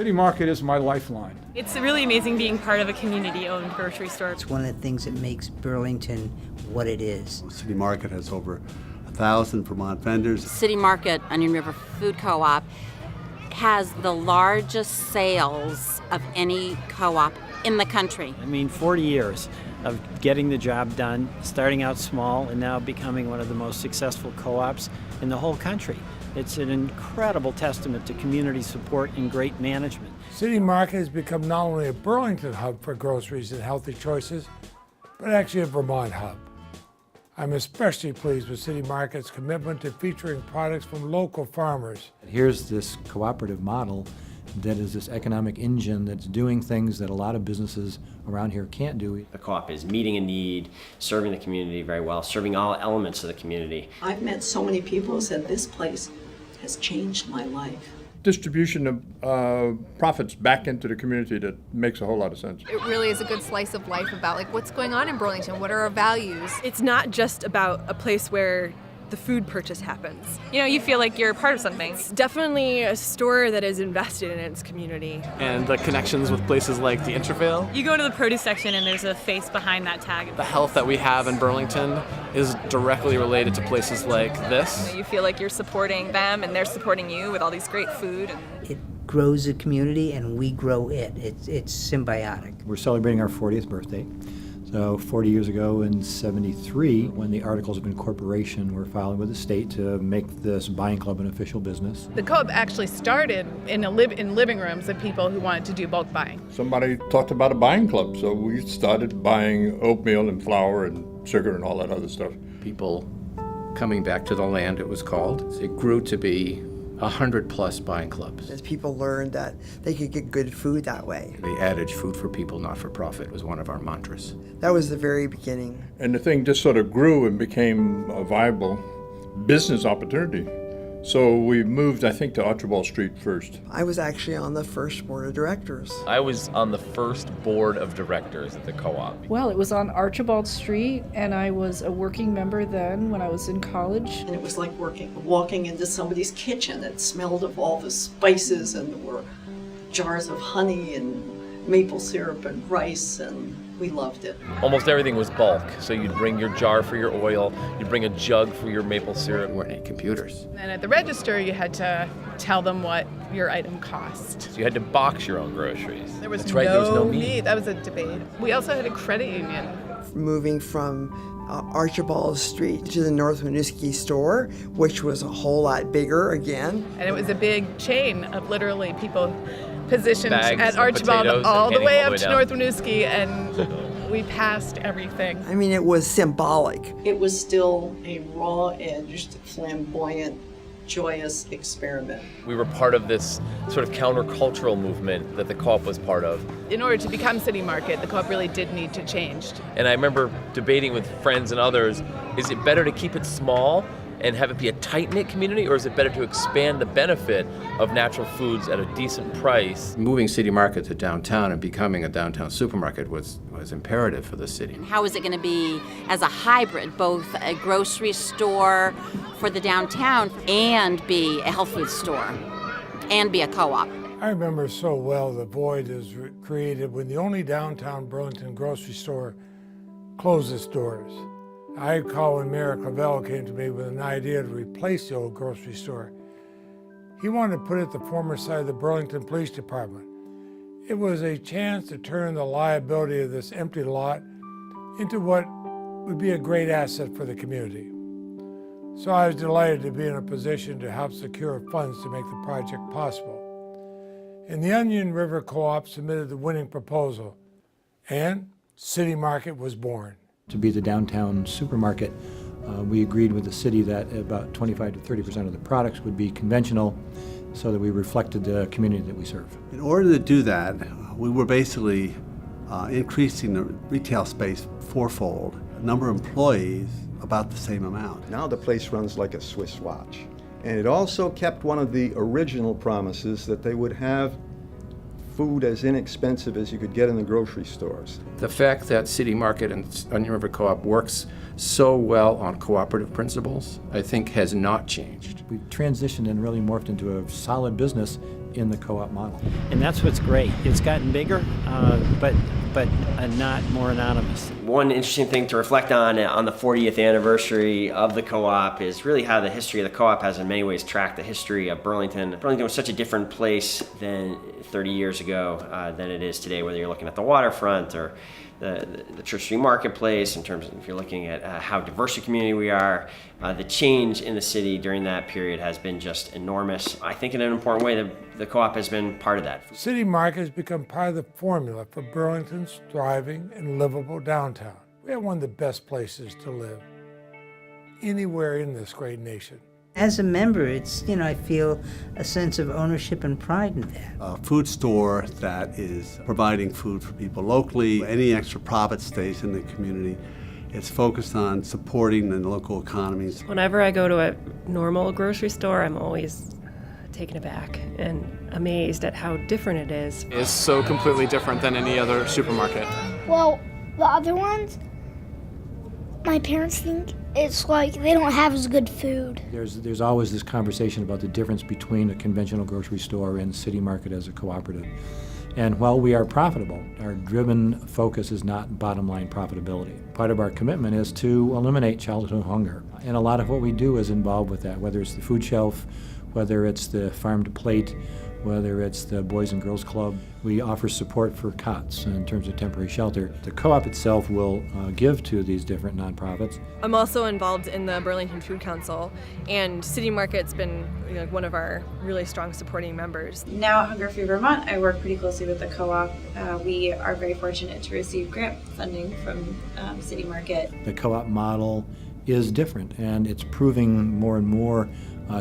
City Market is my lifeline. It's really amazing being part of a community-owned grocery store. It's one of the things that makes Burlington what it is. City Market has over 1,000 Vermont vendors. City Market, Onion River Food Co-op, has the largest sales of any co-op in the country. 40 years of getting the job done, starting out small and now becoming one of the most successful co-ops in the whole country. It's an incredible testament to community support and great management. City Market has become not only a Burlington hub for groceries and healthy choices, but actually a Vermont hub. I'm especially pleased with City Market's commitment to featuring products from local farmers. Here's this cooperative model that is this economic engine that's doing things that a lot of businesses around here can't do. The co-op is meeting a need, serving the community very well, serving all elements of the community. I've met so many people who said this place has changed my life. Distribution of profits back into the community that makes a whole lot of sense. It really is a good slice of life about what's going on in Burlington, what are our values. It's not just about a place where the food purchase happens. You feel like you're a part of something. It's definitely a store that is invested in its community. And the connections with places like the Intervale. You go into the produce section and there's a face behind that tag. The health that we have in Burlington is directly related to places like this. You feel like you're supporting them and they're supporting you with all these great food. It grows the community and we grow it. It's symbiotic. We're celebrating our 40th birthday. So 40 years ago in '73, when the Articles of Incorporation were filed with the state to make this buying club an official business. The co-op actually started in living rooms of people who wanted to do bulk buying. Somebody talked about a buying club, so we started buying oatmeal and flour and sugar and all that other stuff. People coming back to the land, it was called. It grew to be 100+ buying clubs. As people learned that they could get good food that way. The adage, food for people, not for profit, was one of our mantras. That was the very beginning. And the thing just sort of grew and became a viable business opportunity. So we moved, I think, to Archibald Street first. I was actually on the first board of directors. I was on the first board of directors at the co-op. Well, it was on Archibald Street, and I was a working member then when I was in college. And it was like walking into somebody's kitchen. It smelled of all the spices, and there were jars of honey and maple syrup and rice, and we loved it. Almost everything was bulk, so you'd bring your jar for your oil, you'd bring a jug for your maple syrup. There weren't any computers. And at the register, you had to tell them what your item cost. So you had to box your own groceries. There was, That's right, there was no meat. That was a debate. We also had a credit union. Moving from Archibald Street to the North Winooski store, which was a whole lot bigger again. And it was a big chain of literally people positioned Bags at Archibald all the way up to down. North Winooski, and we passed everything. I mean, it was symbolic. It was still a raw-edged, flamboyant, joyous experiment. We were part of this sort of countercultural movement that the co-op was part of. In order to become City Market, the co-op really did need to change. And I remember debating with friends and others, is it better to keep it small and have it be a tight-knit community, or is it better to expand the benefit of natural foods at a decent price? Moving City Market to downtown and becoming a downtown supermarket was imperative for the city. How is it going to be as a hybrid, both a grocery store for the downtown and be a health food store and be a co-op? I remember so well the void is created when the only downtown Burlington grocery store closed its doors. I recall when Mayor Clavel came to me with an idea to replace the old grocery store. He wanted to put it at the former site of the Burlington Police Department. It was a chance to turn the liability of this empty lot into what would be a great asset for the community. So I was delighted to be in a position to help secure funds to make the project possible. And the Onion River Co-op submitted the winning proposal, and City Market was born. To be the downtown supermarket, we agreed with the city that about 25 to 30% of the products would be conventional so that we reflected the community that we serve. In order to do that, we were basically increasing the retail space fourfold, number of employees about the same amount. Now the place runs like a Swiss watch. And it also kept one of the original promises that they would have food as inexpensive as you could get in the grocery stores. The fact that City Market and Onion River Co-op works so well on cooperative principles, I think has not changed. We transitioned and really morphed into a solid business in the co-op model. And that's what's great. It's gotten bigger, but not more anonymous. One interesting thing to reflect on the 40th anniversary of the co-op is really how the history of the co-op has in many ways tracked the history of Burlington. Burlington was such a different place than 30 years ago than it is today, whether you're looking at the waterfront or the Church Street Marketplace, in terms of if you're looking at how diverse a community we are. The change in the city during that period has been just enormous. I think in an important way the co-op has been part of that. City Market has become part of the formula for Burlington's thriving and livable downtown. We have one of the best places to live anywhere in this great nation. As a member, it's, I feel a sense of ownership and pride in that. A food store that is providing food for people locally, any extra profit stays in the community. It's focused on supporting the local economies. Whenever I go to a normal grocery store, I'm always taken aback and amazed at how different it is. It's so completely different than any other supermarket. Well, the other ones, my parents think it's like they don't have as good food. There's always this conversation about the difference between a conventional grocery store and City Market as a cooperative. And while we are profitable, our driven focus is not bottom line profitability. Part of our commitment is to eliminate childhood hunger. And a lot of what we do is involved with that, whether it's the food shelf, whether it's the farm to plate, whether it's the Boys and Girls Club. We offer support for COTS in terms of temporary shelter. The co-op itself will give to these different nonprofits. I'm also involved in the Burlington Food Council, and City Market's been one of our really strong supporting members. Now at Hunger Free Vermont, I work pretty closely with the co-op. We are very fortunate to receive grant funding from City Market. The co-op model is different, and it's proving more and more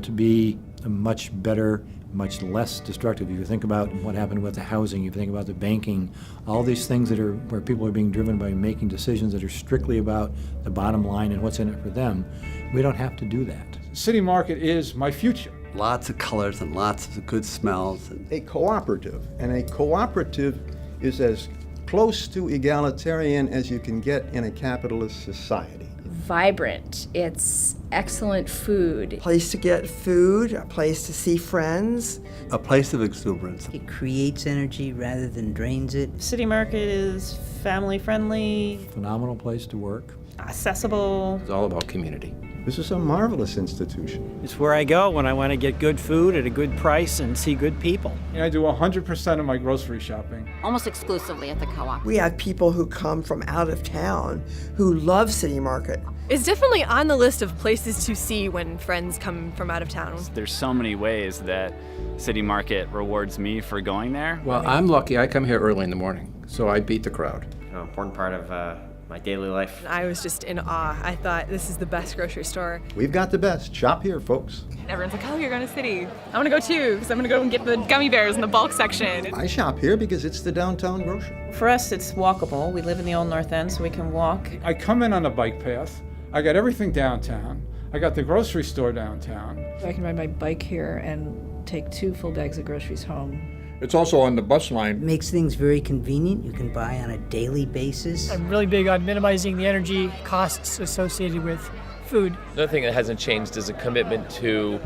to be a much better, much less destructive. If you think about what happened with the housing, if you think about the banking, all these things that are where people are being driven by making decisions that are strictly about the bottom line and what's in it for them, we don't have to do that. City Market is my future. Lots of colors and lots of good smells. A cooperative, and a cooperative is as close to egalitarian as you can get in a capitalist society. Vibrant. It's excellent food. A place to get food, a place to see friends. A place of exuberance. It creates energy rather than drains it. City Market is family friendly. Phenomenal place to work. Accessible. It's all about community. This is a marvelous institution. It's where I go when I want to get good food at a good price and see good people. And I do 100% of my grocery shopping. Almost exclusively at the co-op. We have people who come from out of town who love City Market. It's definitely on the list of places to see when friends come from out of town. There's so many ways that City Market rewards me for going there. Well, I'm lucky. I come here early in the morning, so I beat the crowd. An important part of my daily life. I was just in awe. I thought this is the best grocery store. We've got the best. Shop here, folks. Everyone's like, oh, you're going to City. I want to go too, because I'm going to go and get the gummy bears in the bulk section. I shop here because it's the downtown grocery. For us, it's walkable. We live in the Old North End, so we can walk. I come in on a bike path. I got everything downtown. I got the grocery store downtown. I can ride my bike here and take 2 full bags of groceries home. It's also on the bus line. It makes things very convenient. You can buy on a daily basis. I'm really big on minimizing the energy costs associated with food. Another thing that hasn't changed is a commitment to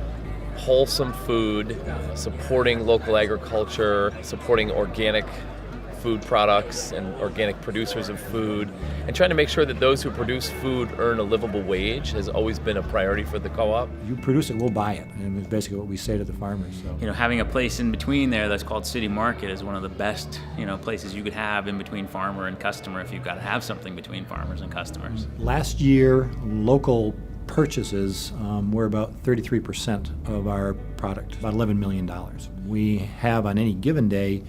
wholesome food, supporting local agriculture, supporting organic food products and organic producers of food, and trying to make sure that those who produce food earn a livable wage has always been a priority for the co-op. You produce it, we'll buy it, and it's basically what we say to the farmers. So. Having a place in between there that's called City Market is one of the best, places you could have in between farmer and customer if you've got to have something between farmers and customers. Last year, local purchases were about 33% of our product, about $11 million. We have on any given day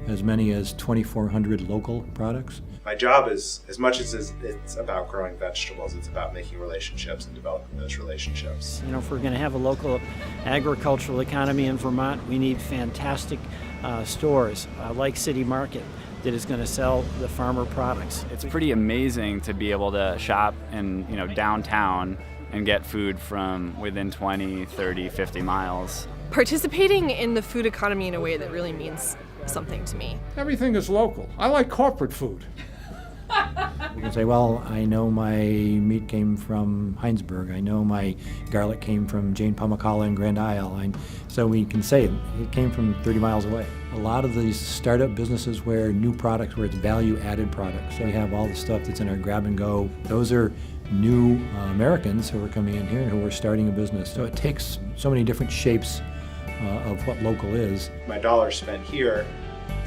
as many as 2,400 local products. My job is, as much as it's about growing vegetables, it's about making relationships and developing those relationships. If we're going to have a local agricultural economy in Vermont, we need fantastic stores like City Market that is going to sell the farmer products. It's pretty amazing to be able to shop in downtown and get food from within 20, 30, 50 miles. Participating in the food economy in a way that really means something to me. Everything is local. I like corporate food. You can say, well, I know my meat came from Heinsberg. I know my garlic came from Jane Pumacala in Grand Isle. So we can say it came from 30 miles away. A lot of these startup businesses where new products, where it's value-added products. So we have all the stuff that's in our grab and go. Those are new Americans who are coming in here and who are starting a business. So it takes so many different shapes of what local is. My dollars spent here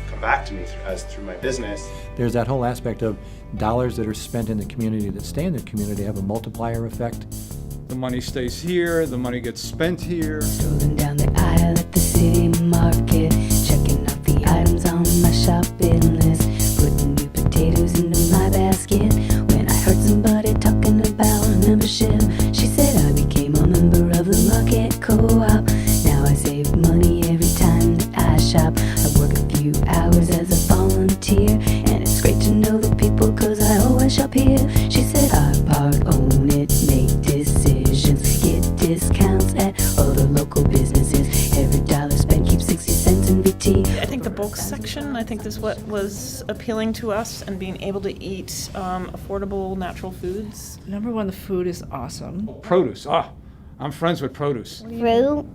come back to me through my business. There's that whole aspect of dollars that are spent in the community that stay in the community have a multiplier effect. The money stays here, the money gets spent here. Strolling down the aisle at the city market, checking out the items on my shopping list, putting new potatoes into my basket. When I heard somebody talking about membership, she said I became a member of the market co-op. Now I save money every time that I shop. I work a few hours as a volunteer, and it's great to know the people cause I always shop here. She said I part own it, make decisions, get discounts at other local businesses. Every dollar spent keeps 60 cents in VT. I think the bulk section, I think this is what was appealing to us, and being able to eat affordable natural foods. Number one, the food is awesome. Produce, I'm friends with produce. Fruit,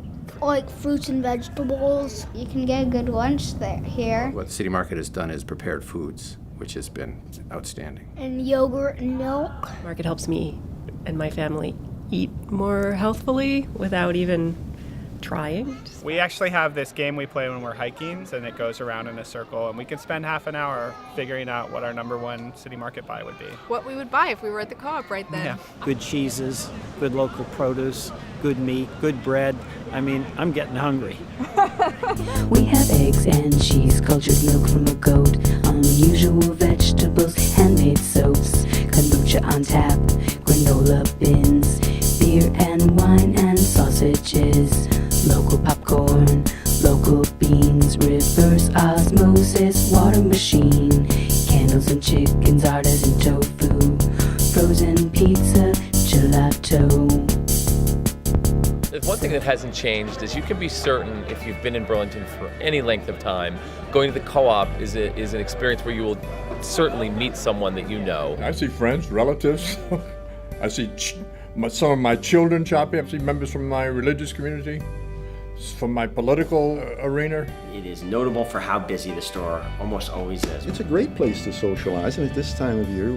like fruits and vegetables. You can get a good lunch here. What the City Market has done is prepared foods, which has been outstanding. And yogurt and milk. Market helps me and my family eat more healthfully without even trying. We actually have this game we play when we're hiking, and it goes around in a circle, and we can spend half an hour figuring out what our number one City Market buy would be. What we would buy if we were at the co-op right then. Yeah. Good cheeses, good local produce, good meat, good bread. I mean, I'm getting hungry. We have eggs and cheese, cultured milk from a goat, unusual vegetables, handmade soaps, kombucha on tap, granola bins, beer and wine and sausages, local popcorn, local beans, reverse osmosis, water machine, candles and chickens, artisan tofu, frozen pizza, gelato. One thing that hasn't changed is you can be certain, if you've been in Burlington for any length of time, going to the co-op is an experience where you will certainly meet someone that you know. I see friends, relatives. I see some of my children shopping. I see members from my religious community, from my political arena. It is notable for how busy the store almost always is. It's a great place to socialize, and at this time of year,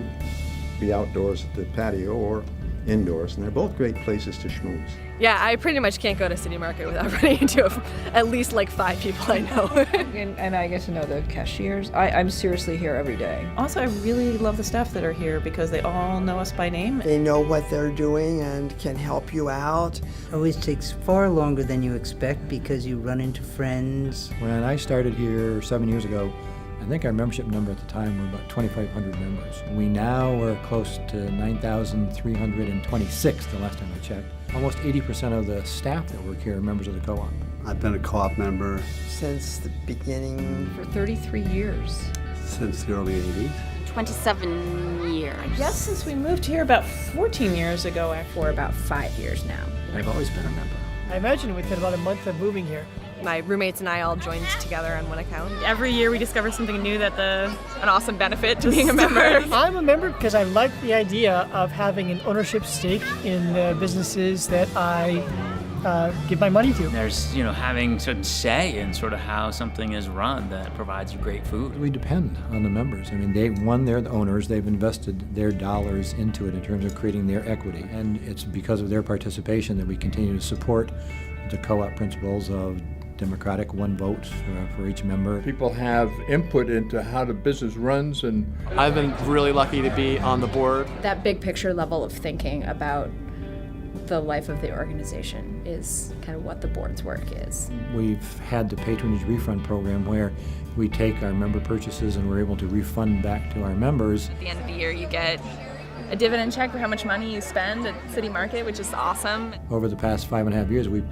be outdoors at the patio or indoors, and they're both great places to schmooze. Yeah, I pretty much can't go to City Market without running into at least like 5 people I know. and I get to know the cashiers. I'm seriously here every day. Also, I really love the staff that are here because they all know us by name. They know what they're doing and can help you out. Always takes far longer than you expect because you run into friends. When I started here 7 years ago, I think our membership number at the time were about 2,500 members. We now are close to 9,326 the last time I checked. Almost 80% of the staff that work here are members of the co-op. I've been a co-op member since the beginning. For 33 years. Since the early 80s. 27 years. Yes, since we moved here about 14 years ago. For about 5 years now. I've always been a member. I imagine within about a month of moving here. My roommates and I all joined together on one account. Every year we discover something new that an awesome benefit to being a member. I'm a member because I like the idea of having an ownership stake in the businesses that I give my money to. There's, having certain say in sort of how something is run that provides you great food. We depend on the members. I mean, they're the owners. They've invested their dollars into it in terms of creating their equity. And it's because of their participation that we continue to support the co-op principles of democratic one vote for each member. People have input into how the business runs, and I've been really lucky to be on the board. That big picture level of thinking about the life of the organization is kind of what the board's work is. We've had the patronage refund program where we take our member purchases and we're able to refund back to our members. At the end of the year, you get a dividend check for how much money you spend at City Market, which is awesome. Over the past 5.5 years, we've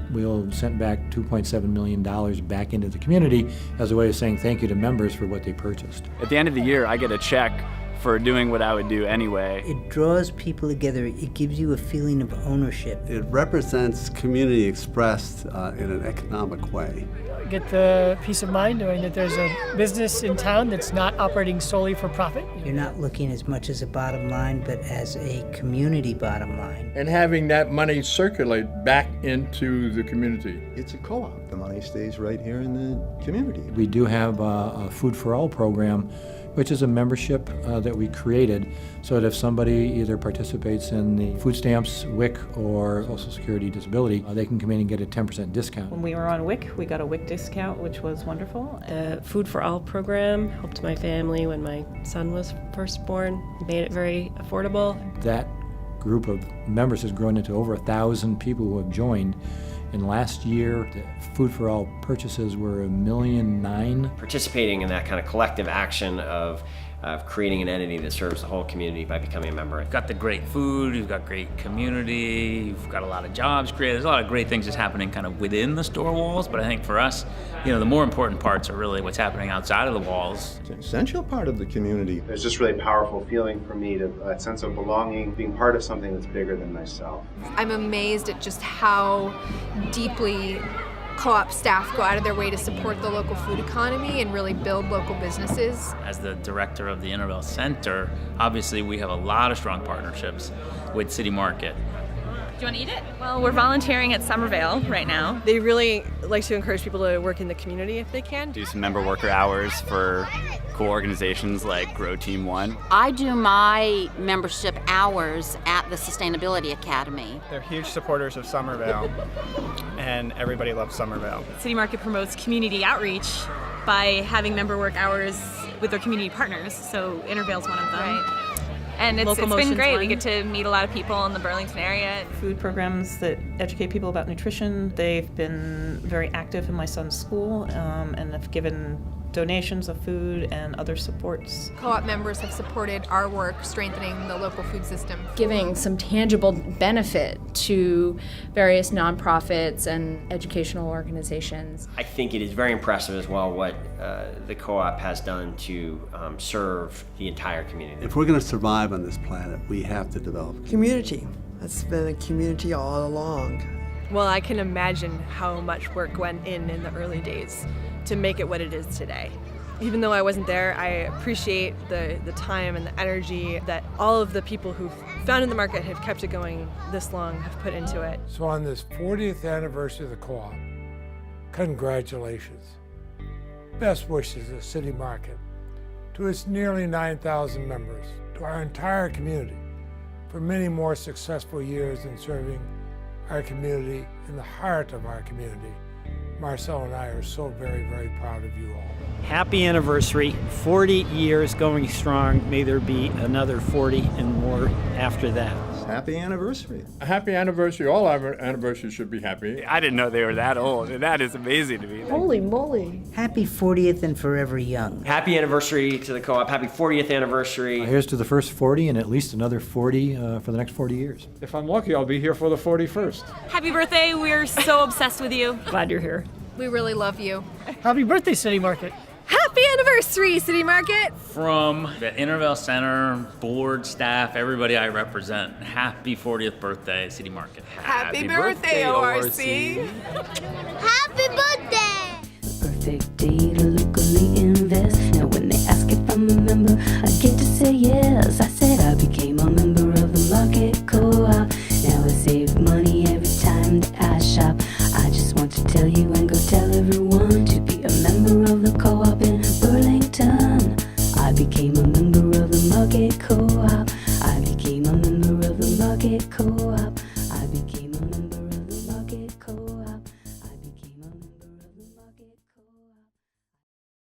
sent back $2.7 million back into the community as a way of saying thank you to members for what they purchased. At the end of the year, I get a check for doing what I would do anyway. It draws people together. It gives you a feeling of ownership. It represents community expressed in an economic way. Get the peace of mind knowing that there's a business in town that's not operating solely for profit. You're not looking as much as a bottom line, but as a community bottom line. And having that money circulate back into the community. It's a co-op. The money stays right here in the community. We do have a Food for All program, which is a membership that we created so that if somebody either participates in the food stamps, WIC, or Social Security Disability, they can come in and get a 10% discount. When we were on WIC, we got a WIC discount, which was wonderful. The Food for All program helped my family when my son was first born, made it very affordable. That group of members has grown into over 1,000 people who have joined. And last year, the Food for All purchases were $1.9 million. Participating in that kind of collective action of creating an entity that serves the whole community by becoming a member. You've got the great food, you've got great community, you've got a lot of jobs created. There's a lot of great things that's happening kind of within the store walls, but I think for us, the more important parts are really what's happening outside of the walls. It's an essential part of the community. There's just really powerful feeling for me, a sense of belonging, being part of something that's bigger than myself. I'm amazed at just how deeply co-op staff go out of their way to support the local food economy and really build local businesses. As the director of the Intervale Center, obviously we have a lot of strong partnerships with City Market. Do you want to eat it? Well, we're volunteering at Somervale right now. They really like to encourage people to work in the community if they can. Do some member worker hours for cool organizations like Grow Team One. I do my membership hours at the Sustainability Academy. They're huge supporters of Somervale, and everybody loves Somervale. City Market promotes community outreach by having member work hours with their community partners, so Intervale's one of them. Right. And it's been great. We get to meet a lot of people in the Burlington area. Food programs that educate people about nutrition. They've been very active in my son's school and have given donations of food and other supports. Co-op members have supported our work strengthening the local food system. Giving some tangible benefit to various nonprofits and educational organizations. I think it is very impressive as well what the co-op has done to serve the entire community. If we're going to survive on this planet, we have to develop community. That's been a community all along. Well, I can imagine how much work went in the early days to make it what it is today. Even though I wasn't there, I appreciate the time and the energy that all of the people who founded the market have kept it going this long have put into it. So on this 40th anniversary of the co-op, congratulations. Best wishes to City Market, to its nearly 9,000 members, to our entire community, for many more successful years in serving our community in the heart of our community. Marcel and I are so very, very proud of you all. Happy anniversary, 40 years going strong. May there be another 40 and more after that. Happy anniversary. A happy anniversary. All our anniversaries should be happy. I didn't know they were that old, and that is amazing to me. Holy moly. Happy 40th and forever young. Happy anniversary to the co-op. Happy 40th anniversary. Here's to the first 40 and at least another 40 for the next 40 years. If I'm lucky, I'll be here for the 41st. Happy birthday. We're so obsessed with you. Glad you're here. We really love you. Happy birthday, City Market. Happy anniversary, City Market. From the Intervale Center, board, staff, everybody I represent, happy 40th birthday, City Market. Happy birthday, ORC. Happy birthday! The perfect day